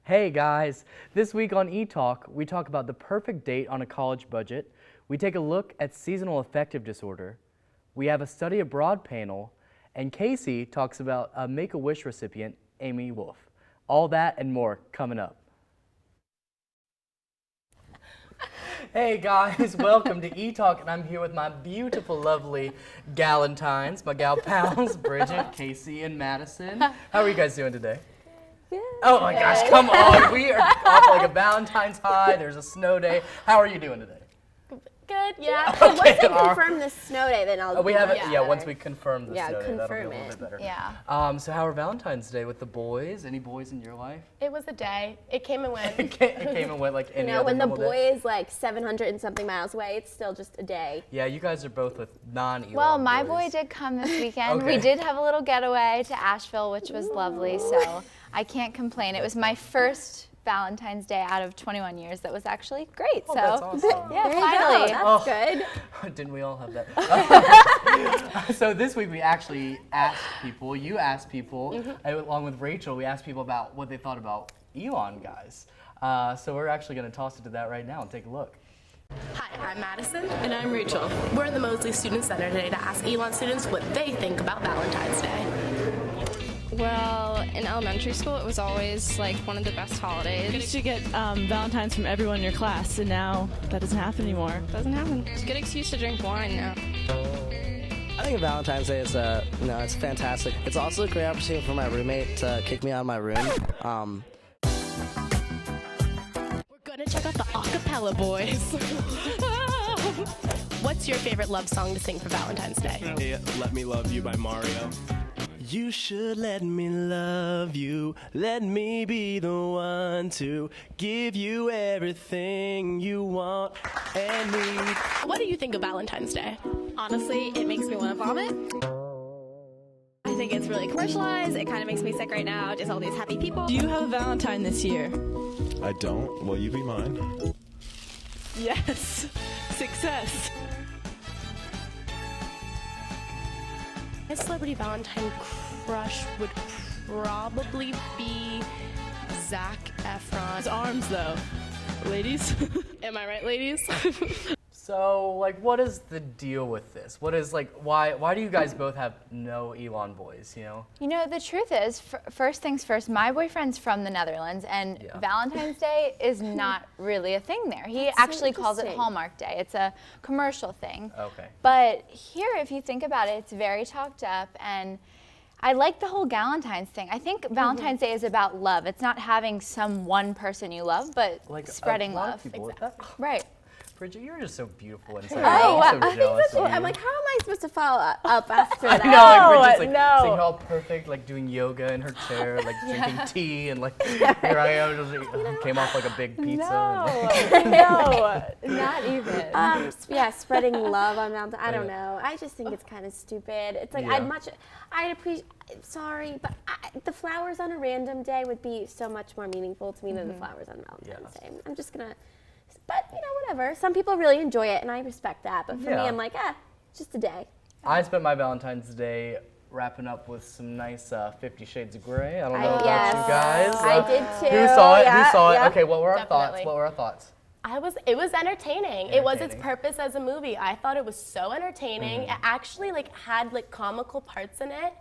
Hey guys, this week on ETalk, we talk about the perfect date on a college budget. We take a look at seasonal affective disorder. We have a study abroad panel, and Casey talks about a Make-A-Wish recipient, Amy Wolf. All that and more coming up. Hey guys, welcome to ETalk, and I'm here with my beautiful, lovely Valentines, my gal pals, Bridget, Casey, and Madison. How are you guys doing today? Yeah. Oh my gosh, come on. We are off like a Valentine's high. There's a snow day. How are you doing today? Good, yeah. Okay, Once they confirm the snow day, then I'll we have it, yeah, once we confirm the snow day, that'll be a confirm little bit better. Yeah. So how are Valentine's Day with the boys? Any boys in your life? It was a day. It came and went. It came and went like any other when the normal boy day? is like 700 and something miles away, it's still just a day. Yeah, you guys are both with non-Elon Well, my boys. boy did come this weekend. Okay. We did have a little getaway to Asheville, which was lovely, so I can't complain. It was my first Valentine's Day out of 21 years. That was actually great. Oh, so that's awesome. yeah, There you finally. go. That's good. Didn't we all have that? So this week we actually asked people, you asked people, along with Rachel, we asked people about what they thought about Elon guys. So we're actually going to toss it to that right now and take a look. Hi, I'm Madison. And I'm Rachel. We're in the Mosley Student Center today to ask Elon students what they think about Valentine's Day. Well, in elementary school, it was always like one of the best holidays. You used to get Valentines from everyone in your class, and now that doesn't happen anymore. Doesn't happen. It's a good excuse to drink wine now. I think Valentine's Day is it's fantastic. It's also a great opportunity for my roommate to kick me out of my room. We're gonna check out the acapella boys. What's your favorite love song to sing for Valentine's Day? Hey, Let Me Love You by Mario. You should let me love you. Let me be the one to give you everything you want and need. What do you think of Valentine's Day? Honestly, it makes me want to vomit. I think it's really commercialized. It kind of makes me sick right now, just all these happy people. Do you have a Valentine this year? I don't. Will you be mine? Yes. Success. My celebrity Valentine crush would probably be Zac Efron. His arms, though. Ladies? Am I right, ladies? So, like, what is the deal with this? What is, like, why do you guys both have no Elon boys, you know? You know, the truth is, first things first, my boyfriend's from the Netherlands, and Valentine's Day is not really a thing there. He actually calls it Hallmark Day. It's a commercial thing. Okay. But here, if you think about it, it's very talked up, and I like the whole Valentine's thing. I think Valentine's Day is about love. It's not having some one person you love, but Like spreading a lot love. of people with that. Right. Bridget, you're just so beautiful inside. Oh, I'm so I think jealous that's of what, you. I'm like, how am I supposed to follow up after I that? know, like Bridget's like no. seeing her all perfect, like doing yoga in her chair, like drinking tea, and like here I am, just came off like a big pizza. No, not even. Yeah, spreading love on Valentine's. I don't know. I just think it's kind of stupid. It's like I'd appreciate. Sorry, but the flowers on a random day would be so much more meaningful to me than the flowers on Valentine's Day. I'm just gonna. But, you know, whatever. Some people really enjoy it, and I respect that. But for me, I'm like, just a day. I spent my Valentine's Day wrapping up with some nice 50 Shades of Grey. I don't know about you guys. I did too. Who saw it? Yeah, Who saw it? yeah. Okay, what were our thoughts? Definitely. What were our thoughts? It was entertaining. It was its Entertaining. purpose as a movie. I thought it was so entertaining. It actually like had like comical parts in it,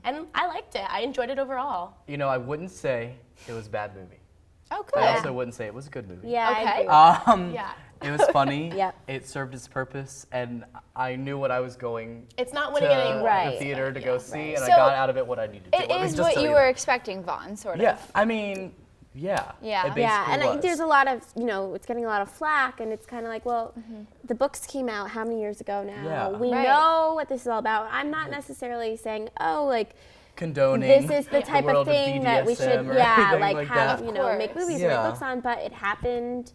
and I liked it. I enjoyed it overall. You know, I wouldn't say it was a bad movie. Oh, good. I also wouldn't say it was a good movie. Yeah, Okay. I agree. Yeah. It was funny. Yep. It served its purpose, and I knew what I was going It's not to winning any Right. the theater to go see, and I So, got out of it what I needed to. It Let me is just what tell you that. were expecting, Vaughn, sort of. Yeah, I mean, yeah. Yeah. It basically Yeah, and was. there's a lot of, it's getting a lot of flack, and it's kind of like, well, the books came out how many years ago now? Yeah. We Right. know what this is all about. I'm not necessarily saying, condoning this is the type of world thing that we should, BDSM or anything like have, that. make movies, Yeah. write books on, but it happened.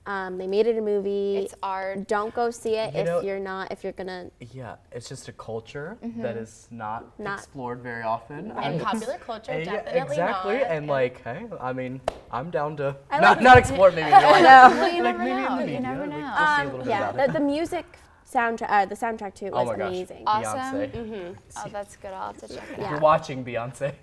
They made it a movie. It's art. Don't go see it You know- if you're gonna. Yeah, it's just a culture that is not explored very often. And popular culture, And definitely exactly, not. and like, hey, I mean, I'm down to like not explore it maybe in real life. Well, you Like never maybe in know. the You media, never like, know. we'll see a little bit about it. The music soundtrack. The soundtrack to it was amazing. Awesome. Beyonce. Oh, that's good. I'll have to check it If out. you're watching Beyonce,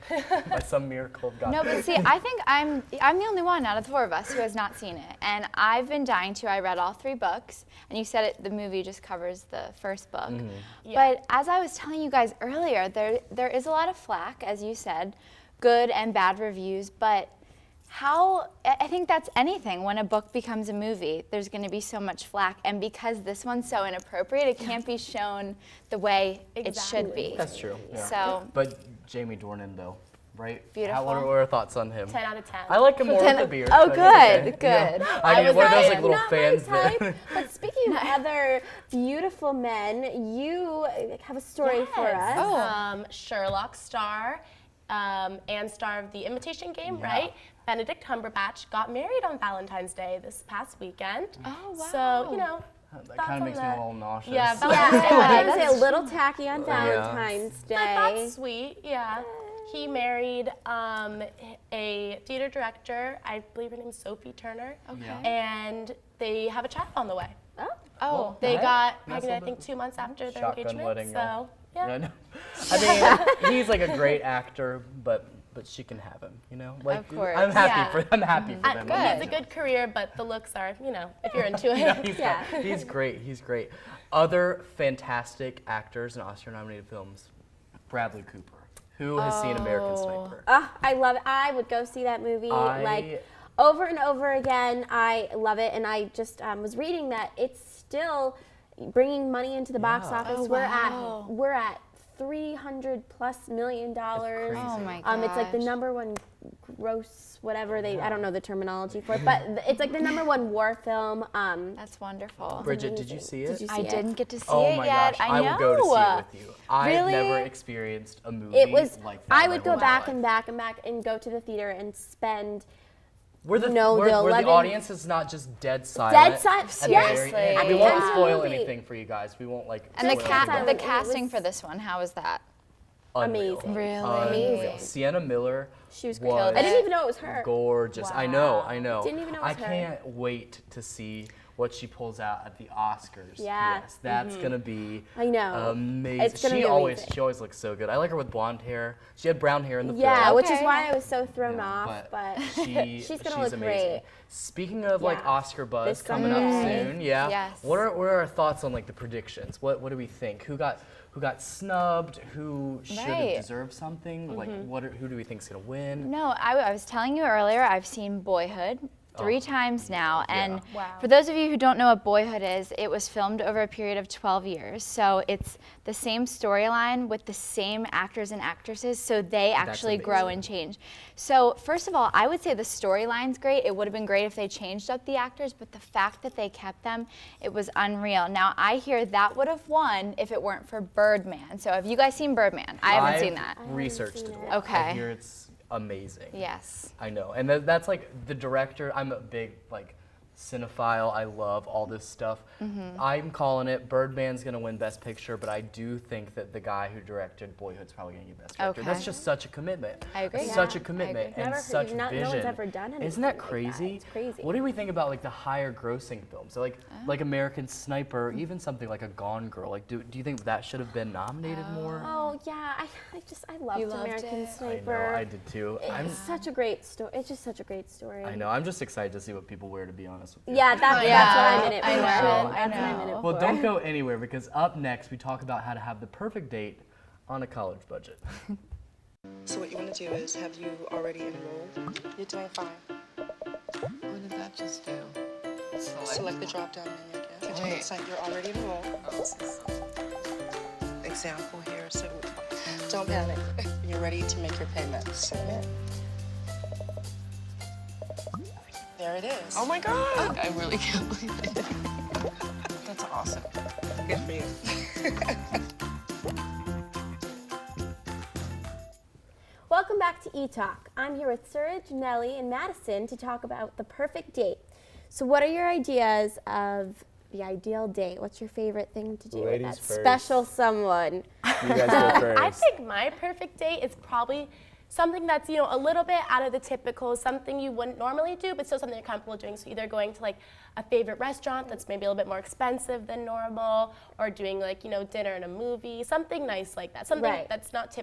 by some miracle of God. No, but see, I think I'm the only one out of the four of us who has not seen it, and I've been dying to. I read all 3 books, and you said the movie just covers the first book. But as I was telling you guys earlier, there is a lot of flack, as you said, good and bad reviews, but I think that's anything. When a book becomes a movie, there's going to be so much flack, and because this one's so inappropriate, it can't be shown the way it should be. That's true. Yeah. So, but Jamie Dornan, though, right? Beautiful. What are our thoughts on him? 10 out of 10. I like him more with the beard. Oh, but good, okay. good. Yeah. I mean, one of those like little not fans my type, that. but speaking of other beautiful men, you have a story for us. Sherlock star and star of The Imitation Game, right? Benedict Cumberbatch got married on Valentine's Day this past weekend. Oh, wow. So, you know, That kind of makes me a little nauseous. Yeah, I would say a little tacky on Valentine's Day. But that's sweet, yeah. He married a theater director, I believe her name's Sophie Turner, and they have a child on the way. Oh, They got That's pregnant, I a think, 2 months after their Shotgun engagement. wedding, So, yeah. No. I mean, he's like a great actor, but she can have him, you know? Like, Of course. I'm happy for them. He has a good career, but the looks are, you know, if you're into it. He's great. He's great. Other fantastic actors in Oscar-nominated films. Bradley Cooper. Who has seen American Sniper? I love it. I would go see that movie like over and over again. I love it, and I just was reading that it's still bringing money into the box office. Oh, We're at $300+ million. Oh my gosh. It's like the #1 gross, whatever I don't know the terminology for it, but it's like the #1 war film. That's wonderful. Bridget, did you see it? Did you see I it? didn't get to see Oh it my yet. gosh, I know. will go to see it with you. I've Really? never experienced a movie It was. like that. I in my would go whole back life. and back and back and go to the theater and spend. Where the, No, where, the where 11 the audience is not just dead silent. Dead silent, at the yes. very end. Seriously. We won't Yeah. spoil Movie. anything for you guys. We won't like. And the, spoil Silent. anything. the It casting was for this one, how was that? Unreal. Amazing. Really? Unreal. Amazing. Sienna Miller. She was was great. I didn't even know it was her. Gorgeous. I know. Didn't even know it was I her. can't wait to see what she pulls out at the Oscars. Yeah. Yes, that's gonna be. I know. Amazing. It's gonna she be always amazing. she always looks so good. I like her with blonde hair. She had brown hair in the Yeah, film. which is Okay. why I was so thrown Yeah, off. But she's gonna look amazing. great. Speaking of like Yeah. Oscar buzz This coming up Sunday. soon, yeah. Yes. What are our thoughts on like the predictions? What do we think? Who got snubbed? Who should have Right. deserved something? Like who do we think's gonna win? No, I was telling you earlier, I've seen Boyhood 3 times now, and Wow. for those of you who don't know what Boyhood is, it was filmed over a period of 12 years. So it's the same storyline with the same actors and actresses, so they actually grow and change. So first of all, I would say the storyline's great. It would have been great if they changed up the actors, but the fact that they kept them, it was unreal. Now I hear that would have won if it weren't for Birdman. So have you guys seen Birdman? I haven't seen that. I've researched it. Okay. I hear it's amazing. Yes. I know, and that's like the director. I'm a big like cinephile. I love all this stuff. I'm calling it. Birdman's gonna win Best Picture, but I do think that the guy who directed Boyhood's probably gonna get Best Director. Okay. That's just such a commitment. I agree. That's such a Yeah, I commitment agree. and Never- such no vision. one's ever done anything Isn't that like that. crazy? It's crazy. What do we think about like the higher grossing films? So like American Sniper, or even something like a Gone Girl. Like do you think that should have been nominated more? Oh yeah, I loved You loved American it? Sniper. I know, I did too. It's such a great story. It's just such a great story. I know. I'm just excited to see what people wear. To be honest with you. Yeah, that's what I'm in it for. I know, That's I what I'm in it Well, for. don't go anywhere because up next we talk about how to have the perfect date on a college budget. So what you want to do is, have you already enrolled? You're doing fine. What did that just do? Select the drop-down menu again. To the site, you're already enrolled. Example here, so don't panic. You're ready to make your payment. Submit. There it is. Oh my God! I really can't believe it. That's awesome. Good for you. Welcome back to ETalk. I'm here with Suraj, Nellie, and Madison to talk about the perfect date. So what are your ideas of the ideal date? What's your favorite thing to do Ladies with that first. special someone? You guys go first. I think my perfect date is probably something that's, you know, a little bit out of the typical, something you wouldn't normally do, but still something you're comfortable doing. So either going to like a favorite restaurant that's maybe a little bit more expensive than normal, or doing like, you know, dinner and a movie, something nice like that. Something that's not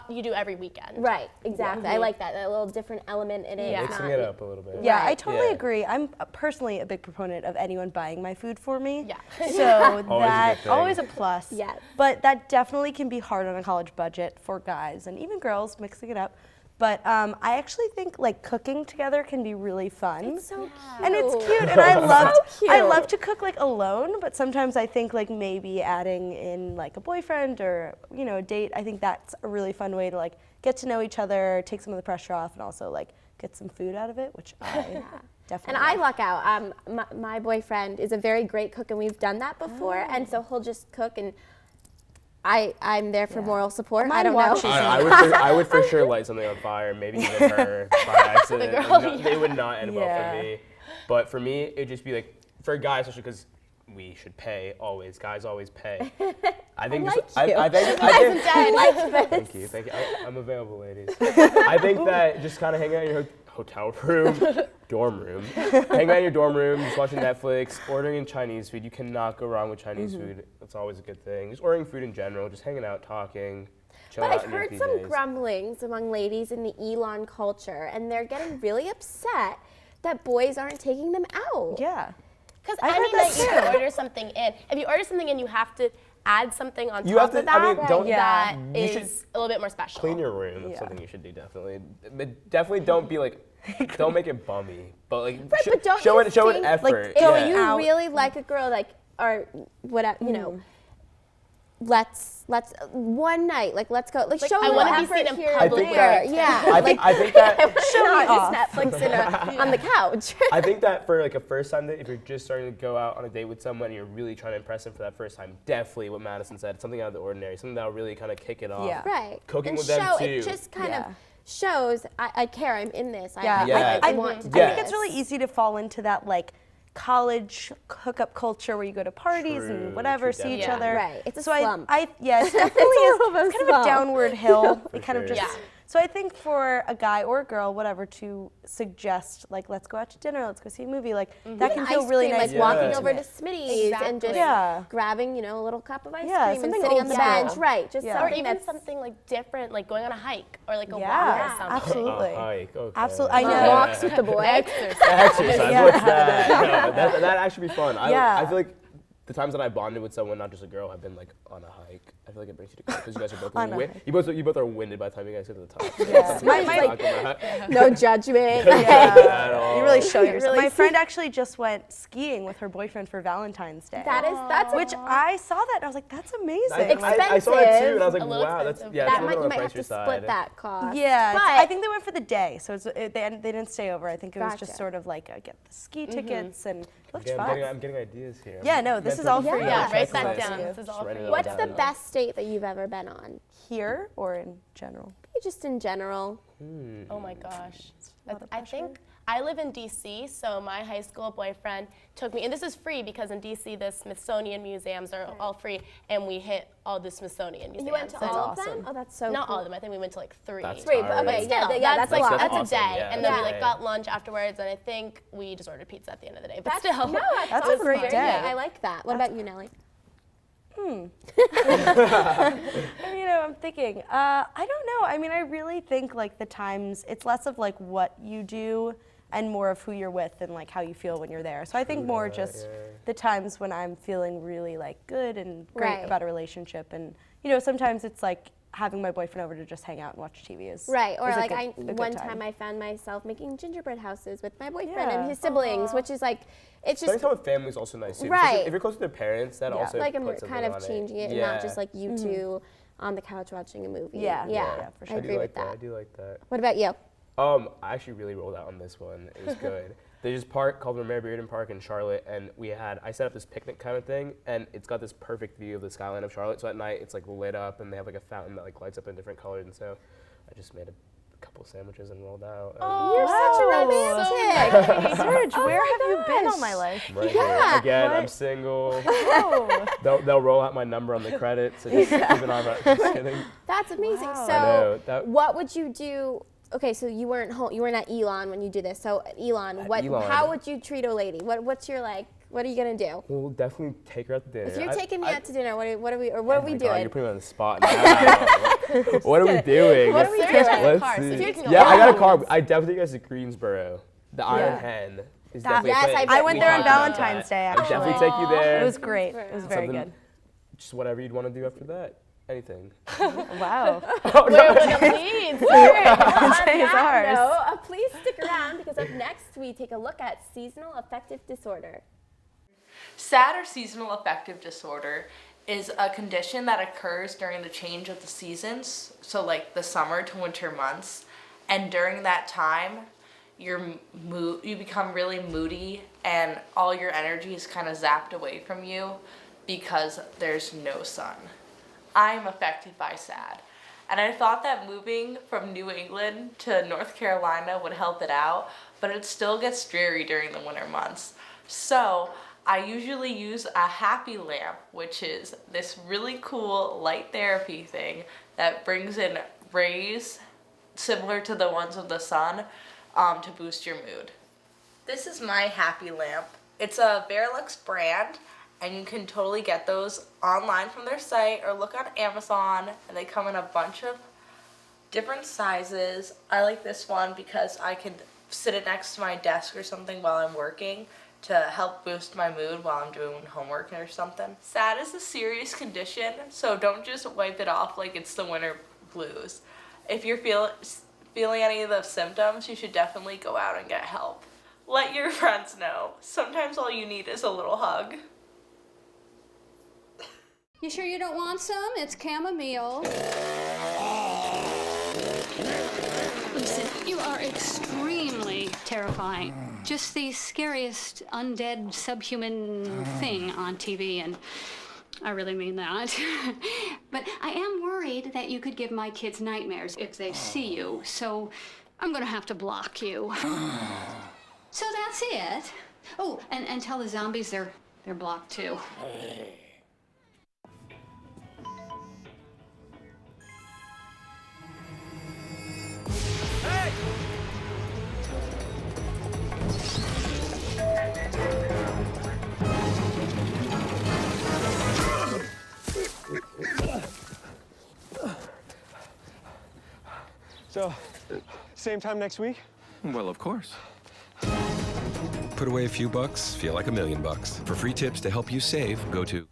you do every weekend. Right, exactly. I like that little different element in it. Yeah. Mixing it up a little bit. Yeah, I totally agree. I'm personally a big proponent of anyone buying my food for me. Yeah. So Always a good thing. always a plus. Yes. But that definitely can be hard on a college budget for guys and even girls, mixing it up. But I actually think like cooking together can be really fun. It's so cute. And it's cute, and I love to cook like alone, but sometimes I think like maybe adding in like a boyfriend or, you know, a date, I think that's a really fun way to like get to know each other, take some of the pressure off, and also like get some food out of it, which I definitely And I luck out. My boyfriend is a very great cook, and we've done that before, and so he'll just cook, and I'm there for moral support. I don't know. I would for sure light something on fire, maybe even her by accident. They would not end well for me. But for me, it'd just be like, for guys, especially because we should pay always. Guys always pay. I think Thank you. I'm available, ladies. I think that just kind of hanging out in your hotel room, dorm room, hanging out in your dorm room, just watching Netflix, ordering Chinese food. You cannot go wrong with Chinese food. That's always a good thing. Just ordering food in general, just hanging out, talking, chilling But out I've in your heard some PJs. grumblings among ladies in the Elon culture, and they're getting really upset that boys aren't taking them out. Yeah. Because I mean, like, you can order something in. If you order something in, you have to add something on top of that. I mean, don't. That You should is a little bit more special. clean your room. That's something you should do, definitely. But definitely don't be like, don't make it bummy. But like, But don't show you it an think, effort. Like, yeah. if you really like a girl, like, or whatever, you know, let's one night, like, let's go, like, show I them wanna be effort seen in here public. and there. I think that Show me off. Netflix on the couch. I think that for like a first time date, if you're just starting to go out on a date with someone and you're really trying to impress them for that first time, definitely what Madison said, something out of the ordinary, something that'll really kind of kick it off. Yeah. Right. Cooking and with them too. It just kind of shows I care. I'm in this. Yeah. I want to do I think it's this. really easy to fall into that like college hookup culture where you go to parties and whatever, see each other. Right. It's a so slump. Yes, definitely it's kind of a downward hill. It kind of sure. just. So I think for a guy or a girl, whatever, to suggest like, let's go out to dinner, let's go see a movie, like that can feel really nice. Like walking over to Smitty's and just grabbing, you know, a little cup of ice cream and sitting on the bench, right? Just or even something like different, like going on a hike or like a walk or something. Absolutely. A hike, okay. Absolutely. I know. Walks with the boy. Exercise. What's that? No, that'd actually be fun. I feel like the times that I bonded with someone, not just a girl, have been like on a hike. I feel like it brings you together because you guys are both you both are winded by the time you guys get to the top. Yeah. No judgment. You really show yourself. My friend actually just went skiing with her boyfriend for Valentine's Day. That's which I saw that and I was like, that's amazing. I saw it too, and I was like, wow, that's that a might, little you on the might have to pricier split side. that cost. Yeah, but I think they went for the day, so they didn't stay over. I think it was just sort of like get the ski tickets and it looked fun. I'm getting ideas here. Yeah, no, this is all for you. Yeah, write that down. This is all for you. What's the best date that you've ever been on? Here or in general? Just in general. Oh my gosh. I think I live in DC, so my high school boyfriend took me, and this is free because in DC the Smithsonian museums are all free, and we hit all the Smithsonian museums. You went to all of them? Oh, that's so Not cool. all of them. I think we went to like 3. That's But okay, that's a lot. That's awesome. a day, Yeah, and then we that's like got lunch afterwards, and I think we just ordered pizza at the end of the day. But That's still, That's a great day. I like that. What about you, Nellie? I'm thinking. I don't know. I mean, I really think like the times, it's less of like what you do and more of who you're with and like how you feel when you're there. So I think more just the times when I'm feeling really like good and great about a relationship. And, sometimes it's like having my boyfriend over to just hang out and watch TV is right. Or is like a good one time I found myself making gingerbread houses with my boyfriend and his siblings, which is like, it's just. Spending time with family is also nice too. Right. If you're close to their parents, that also like puts I'm kind of something changing it and not just like you two on the couch watching a movie. Yeah, for sure. I agree with that. I do like that. What about you? I actually really rolled out on this one. It was good. There's this park called Mary Bearden Park in Charlotte, and I set up this picnic kind of thing, and it's got this perfect view of the skyline of Charlotte. So at night, it's like lit up, and they have like a fountain that like lights up in different colors. And so I just made a couple sandwiches and rolled out. You're such a romantic. Fantastic. Serge, where have you been all my life? Right here. Again, I'm single. They'll roll out my number on the credit, so just keep an eye out. Just kidding. That's amazing. Wow. So, I know, what would you do? Okay, so you weren't home. You weren't at Elon when you do this. So, Elon, how would you treat a lady? What's your like? What are you gonna do? We'll definitely take her out to dinner. If you're taking me out to dinner, what are we oh doing? God, you're putting me on the spot now. What are we doing? What are we doing? Let's see. Yeah, I got a car. I definitely take you guys to Greensboro. The Iron Hen is definitely a place. I went there on Valentine's Day, actually. I'll definitely take you there. It was great. It was very good. Just whatever you'd want to do after that. Anything. Wow. Please. Please stick around because up next we take a look at seasonal affective disorder. SAD, or seasonal affective disorder, is a condition that occurs during the change of the seasons, so like the summer to winter months, and during that time you become really moody and all your energy is kind of zapped away from you because there's no sun. I'm affected by SAD, and I thought that moving from New England to North Carolina would help it out, but it still gets dreary during the winter months. So I usually use a happy lamp, which is this really cool light therapy thing that brings in rays similar to the ones of the sun to boost your mood. This is my happy lamp. It's a Verilux brand, and you can totally get those online from their site or look on Amazon, and they come in a bunch of different sizes. I like this one because I can sit it next to my desk or something while I'm working to help boost my mood while I'm doing homework or something. SAD is a serious condition, so don't just wipe it off like it's the winter blues. If you're feeling any of the symptoms, you should definitely go out and get help. Let your friends know. Sometimes all you need is a little hug. You sure you don't want some? It's chamomile. Listen, you are extremely terrifying. Just the scariest undead subhuman thing on TV, and I really mean that. But I am worried that you could give my kids nightmares if they see you, so I'm gonna have to block you. So that's it. Oh, and tell the zombies they're blocked too. So, same time next week? Well, of course. Put away a few bucks, feel like $1 million. For free tips to help you save, go to...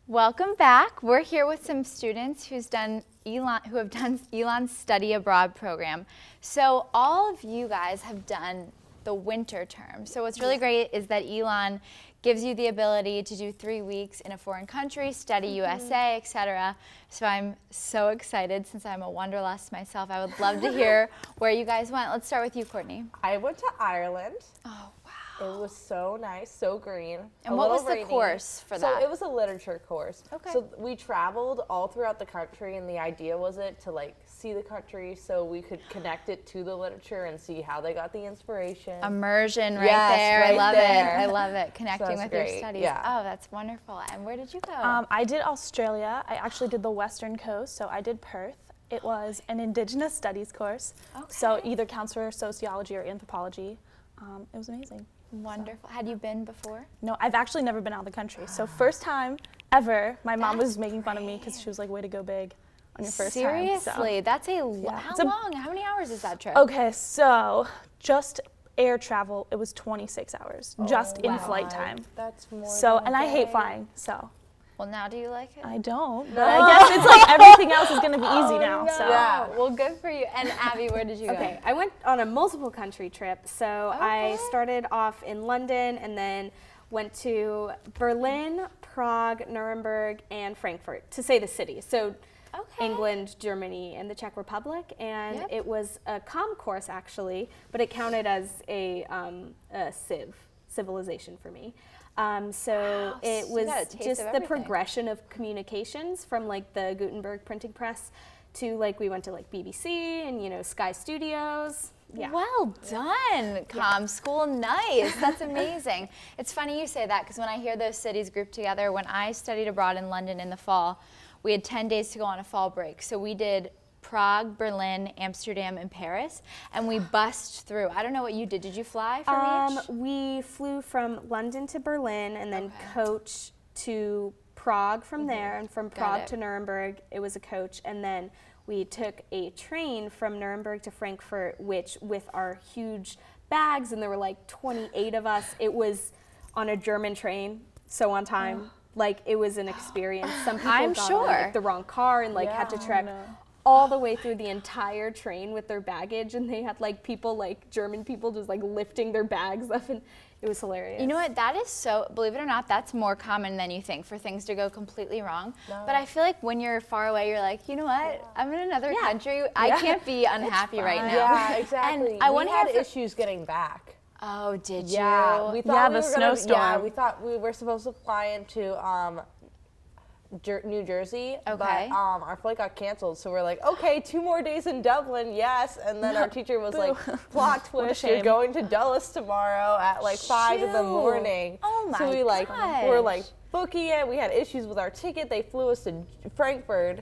Welcome back. We're here with some students who have done Elon's study abroad program. So all of you guys have done the winter term. So what's really great is that Elon gives you the ability to do 3 weeks in a foreign country, study USA, etc. So I'm so excited since I'm a wanderlust myself. I would love to hear where you guys went. Let's start with you, Courtney. I went to Ireland. Oh, wow. It was so nice, so green. And what was the course for that? So it was a literature course. Okay. So we traveled all throughout the country, and the idea was to like see the country so we could connect it to the literature and see how they got the inspiration. Immersion right Yes, there. right I love there. it. I love it. Connecting with great. your studies. Yeah. Oh, that's wonderful. And where did you go? I did Australia. I actually did the Western Coast, so I did Perth. It was an Indigenous Studies course, so either counts for sociology or anthropology. It was amazing. Wonderful. Had you been before? No, I've actually never been out of the country. So first time ever, my mom was making fun of me because she was like, way to go big on your first time. Seriously? So. That's a Yeah. how long? How many hours is that trip? Okay, so just air travel, it was 26 hours, just in flight time. That's more So, than and a I hate day. flying, so. Well, now do you like it? I don't, but I guess it's like everything else is gonna be easy now, No. so. Yeah, well, good for you. And Abby, where did you go? Okay, I went on a multiple country trip. So I started off in London and then went to Berlin, Prague, Nuremberg, and Frankfurt, to say the cities. So England, Germany, and the Czech Republic. And it was a comm course actually, but it counted as a civilization for me. So it was just the progression of communications from like the Gutenberg printing press to like we went to like BBC and Sky Studios. Yeah. Well done, comm school. Nice. That's amazing. It's funny you say that because when I hear those cities grouped together, when I studied abroad in London in the fall, we had 10 days to go on a fall break. So we did Prague, Berlin, Amsterdam, and Paris, and we bussed through. I don't know what you did. Did you fly from each? We flew from London to Berlin and then coach to Prague from there, and from Prague to Nuremberg, it was a coach, and then we took a train from Nuremberg to Frankfurt, which with our huge bags, and there were like 28 of us, it was on a German train, so on time. Like, it was an experience. Some people got on like, the wrong car and like had to trek all the way through the entire train with their baggage, and they had like people, like German people just like lifting their bags up, and it was hilarious. You know what, that is so, believe it or not, that's more common than you think for things to go completely wrong. But I feel like when you're far away, you're like, you know what, I'm in another country, I can't be unhappy right now. Yeah, exactly. And I we had issues getting back. Oh, did you? Yeah, we thought the snowstorm. Yeah, we thought we were supposed to fly into New Jersey, but our flight got canceled. So we're like, okay, 2 more days in Dublin, yes. And then our teacher was like, plot twist, you're going to Dulles tomorrow at like 5 in the morning. Oh my So we were like booking it. We had issues with our ticket. They flew us to Frankfurt,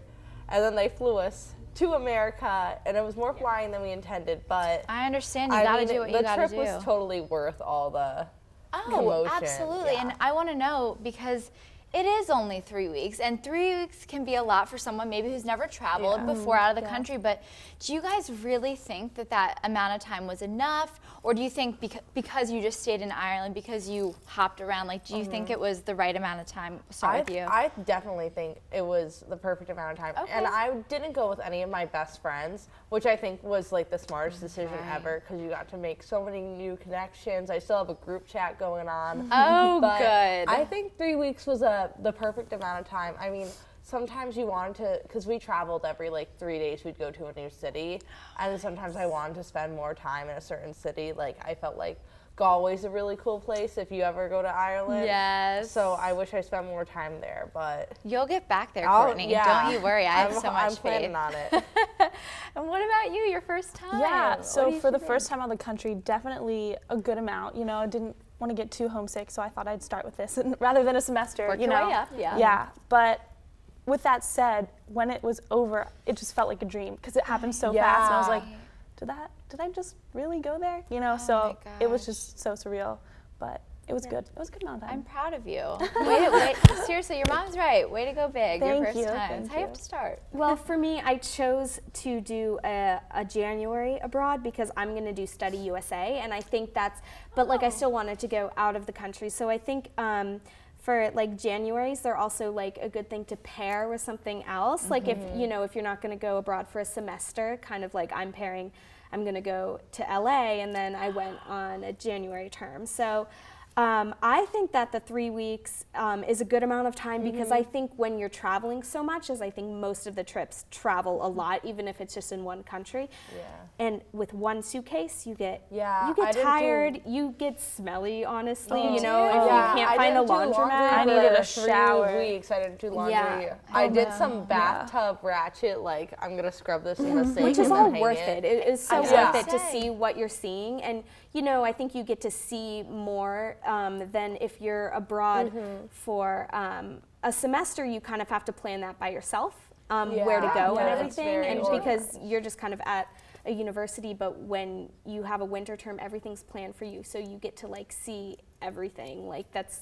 and then they flew us to America, and it was more flying than we intended. But I understand, you gotta do what you gotta do. The trip was totally worth all the commotion. Absolutely. Yeah. And I want to know, because it is only 3 weeks, and 3 weeks can be a lot for someone maybe who's never traveled before out of the country, but do you guys really think that that amount of time was enough? Or do you think because you just stayed in Ireland, because you hopped around, like, do you think it was the right amount of time? Start with you. I definitely think it was the perfect amount of time. Okay. And I didn't go with any of my best friends, which I think was like the smartest decision ever, because you got to make so many new connections. I still have a group chat going on. Oh, but good. I think 3 weeks was the perfect amount of time. I mean, sometimes you wanted to, because we traveled every like 3 days, we'd go to a new city, and sometimes I wanted to spend more time in a certain city. Like, I felt like Galway's a really cool place if you ever go to Ireland. Yes. So I wish I spent more time there, but you'll get back there, Courtney. Don't you worry. I have so much faith. I'm planning on it. And what about you? Your first time? Yeah. So for the first time out of the country, definitely a good amount. You know, I didn't want to get too homesick, so I thought I'd start with this rather than a semester. Work your way up, Yeah. But with that said, when it was over, it just felt like a dream because it happened so fast, and I was like, did I just really go there? You know, so it was just so surreal, but it was good. It was a good amount of time. I'm proud of you. Wait, seriously, your mom's right. Way to go big. Your first time. That's how you have to start. Well, for me, I chose to do a January abroad because I'm going to do Study USA, and I think that's, but like I still wanted to go out of the country. So I think for like Januaries, they're also like a good thing to pair with something else. Like if, you know, if you're not going to go abroad for a semester, kind of like I'm going to go to LA, and then I went on a January term. So I think that the 3 weeks is a good amount of time because I think when you're traveling so much, as I think most of the trips travel a lot, even if it's just in one country. Yeah. And with one suitcase, you get tired, you get smelly, honestly. You know, if you can't find a laundromat. I needed a shower. 3 weeks. I didn't do laundry. Yeah. I did some bathtub ratchet, like I'm gonna scrub this in the sink, which is all worth it. It is so worth it to say. see what you're seeing, and you know, I think you get to see more than if you're abroad for a semester. You kind of have to plan that by yourself, where to go and everything, and because you're just kind of at a university. But when you have a winter term, everything's planned for you, so you get to like see everything. Like that's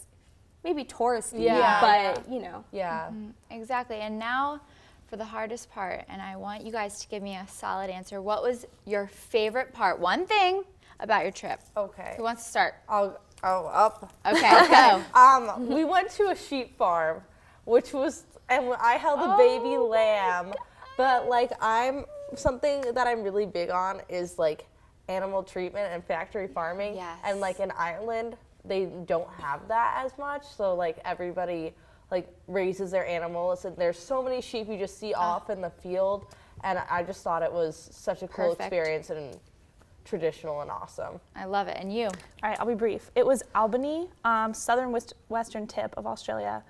maybe touristy, but you know. Yeah. Exactly. And now for the hardest part, and I want you guys to give me a solid answer. What was your favorite part? One thing about your trip. Okay. Who wants to start? I'll up. Okay, go. We went to a sheep farm, which was, and I held a baby lamb, but like something that I'm really big on is like animal treatment and factory farming. Yes. And like in Ireland, they don't have that as much, so like everybody like raises their animals, and there's so many sheep you just see off in the field, and I just thought it was such a cool experience and traditional and awesome. I love it. And you? All right, I'll be brief. It was Albany, southern western tip of Australia.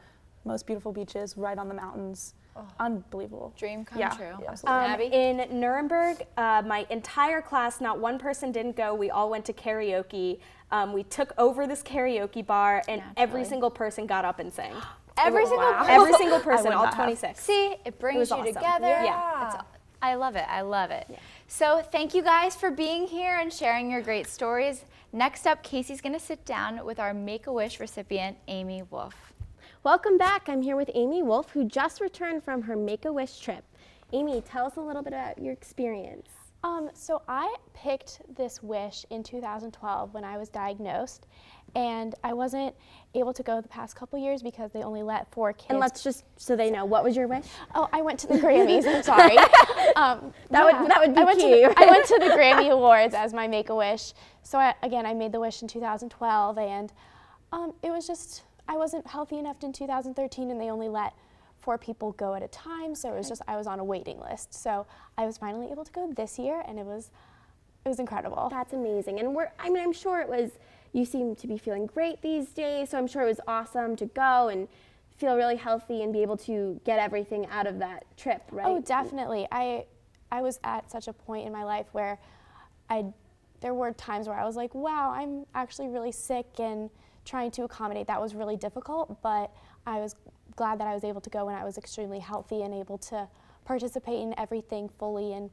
Most beautiful beaches, right on the mountains. Unbelievable. Dream come true. Absolutely. Abby? In Nuremberg, my entire class, not one person didn't go. We all went to karaoke. We took over this karaoke bar, and every single person got up and sang. Every single person, all 26. See, it brings you awesome. together. Yeah. I love it. I love it. Yeah. So thank you guys for being here and sharing your great stories. Next up, Casey's going to sit down with our Make-A-Wish recipient, Amy Wolf. Welcome back. I'm here with Amy Wolf, who just returned from her Make-A-Wish trip. Amy, tell us a little bit about your experience. So I picked this wish in 2012 when I was diagnosed, and I wasn't able to go the past couple years because they only let 4 kids. And let's just, so they know, what was your wish? Oh, I went to the Grammys, I'm sorry. That would be key. I went to the Grammy Awards as my Make-A-Wish. So I made the wish in 2012, and it was just, I wasn't healthy enough in 2013, and they only let 4 people go at a time, so it was just, I was on a waiting list. So I was finally able to go this year, and it was incredible. That's amazing. And I'm sure it was, you seem to be feeling great these days, so I'm sure it was awesome to go and feel really healthy and be able to get everything out of that trip, right? Oh, definitely. I was at such a point in my life where there were times where I was like, wow, I'm actually really sick, and trying to accommodate that was really difficult, but I was glad that I was able to go when I was extremely healthy and able to participate in everything fully and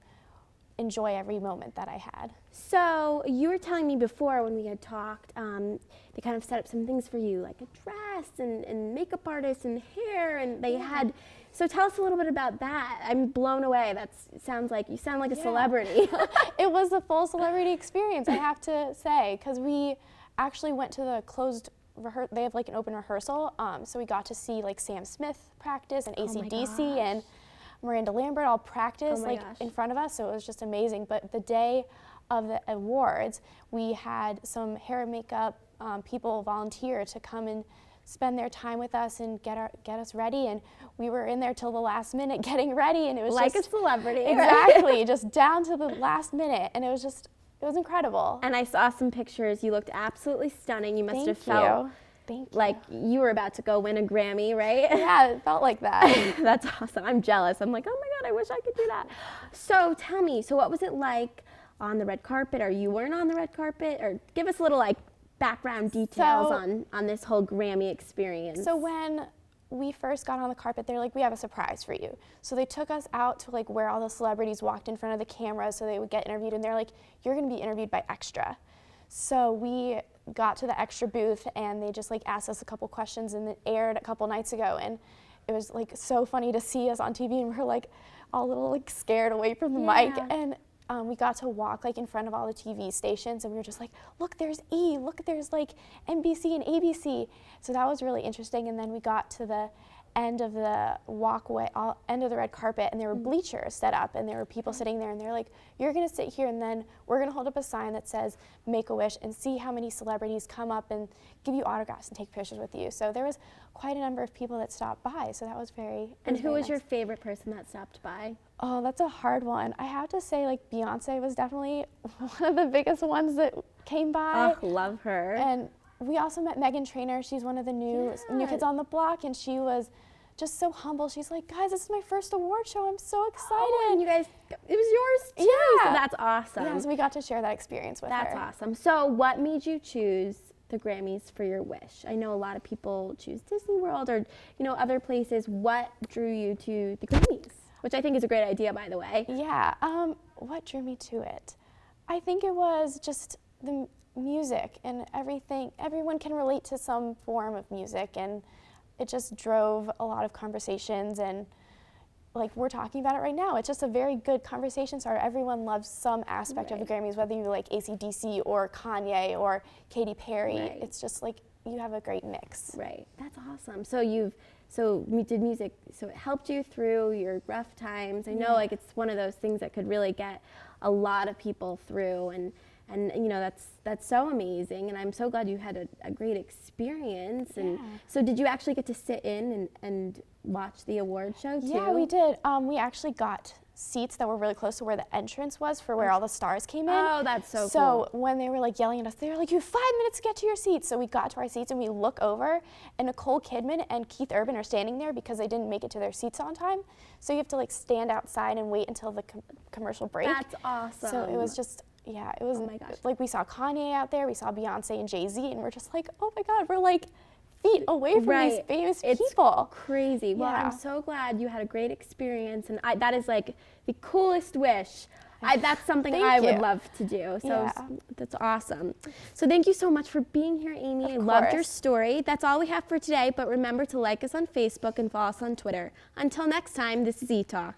enjoy every moment that I had. So you were telling me before when we had talked, they kind of set up some things for you, like a dress and makeup artist and hair, and they had, so tell us a little bit about that. I'm blown away. You sound like a celebrity. It was a full celebrity experience, I have to say, because we actually went to the closed they have like an open rehearsal, so we got to see like Sam Smith practice and AC/DC and Miranda Lambert all practice in front of us, so it was just amazing. But the day of the awards, we had some hair and makeup people volunteer to come and spend their time with us and get us ready, and we were in there till the last minute getting ready, and it was like just a celebrity. Exactly, just down to the last minute, and it was incredible. And I saw some pictures. You looked absolutely stunning. You must have felt like you were about to go win a Grammy, right? Yeah, it felt like that. That's awesome. I'm jealous. I'm like, oh my God, I wish I could do that. So tell me, so what was it like on the red carpet, or you weren't on the red carpet? Or give us a little like background details on this whole Grammy experience. So when we first got on the carpet, they're like, we have a surprise for you. So they took us out to like where all the celebrities walked in front of the camera so they would get interviewed, and they're like, you're gonna be interviewed by Extra. So we got to the Extra booth, and they just like asked us a couple questions, and it aired a couple nights ago, and it was like so funny to see us on TV, and we're like all a little like scared away from the mic, and we got to walk like in front of all the TV stations, and we were just like, look, there's E, look, there's like NBC and ABC. So that was really interesting. And then we got to the end of the walkway, end of the red carpet, and there were bleachers set up, and there were people sitting there, and they're like, you're gonna sit here, and then we're gonna hold up a sign that says Make-A-Wish, and see how many celebrities come up and give you autographs and take pictures with you. So there was quite a number of people that stopped by, so that was very And who was nice. your favorite person that stopped by? Oh, that's a hard one. I have to say, like, Beyonce was definitely one of the biggest ones that came by. Oh, love her. And we also met Meghan Trainor. She's one of the new kids on the block, and she was just so humble. She's like, guys, this is my first award show. I'm so excited. Oh, and you guys, it was yours too. Yeah. So that's awesome. Yeah, so we got to share that experience with her. That's awesome. So what made you choose the Grammys for your wish? I know a lot of people choose Disney World or, other places. What drew you to the Grammys? Which I think is a great idea, by the way. Yeah, what drew me to it? I think it was just the music and everything. Everyone can relate to some form of music, and it just drove a lot of conversations, and like we're talking about it right now. It's just a very good conversation starter. Everyone loves some aspect of the Grammys, whether you like AC/DC or Kanye or Katy Perry. Right. It's just like you have a great mix. Right, that's awesome. So you did music, so it helped you through your rough times. I know like it's one of those things that could really get a lot of people through, and that's so amazing, and I'm so glad you had a great experience. And so did you actually get to sit in and watch the award show too? Yeah, we did. We actually got seats that were really close to where the entrance was for where all the stars came in. Oh, that's so cool. So when they were like yelling at us, they were like, you have 5 minutes to get to your seats. So we got to our seats and we look over and Nicole Kidman and Keith Urban are standing there because they didn't make it to their seats on time. So you have to like stand outside and wait until the commercial break. That's awesome. So it was just, yeah, it was oh my gosh. like we saw Kanye out there, we saw Beyonce and Jay-Z, and we're just like, oh my God, we're like feet away from these famous people. Crazy. Well, I'm so glad you had a great experience, and that is like the coolest wish. That's something I would love to do. So that's awesome. So thank you so much for being here, Amy. I loved your story. That's all we have for today, but remember to like us on Facebook and follow us on Twitter. Until next time, this is ETalk.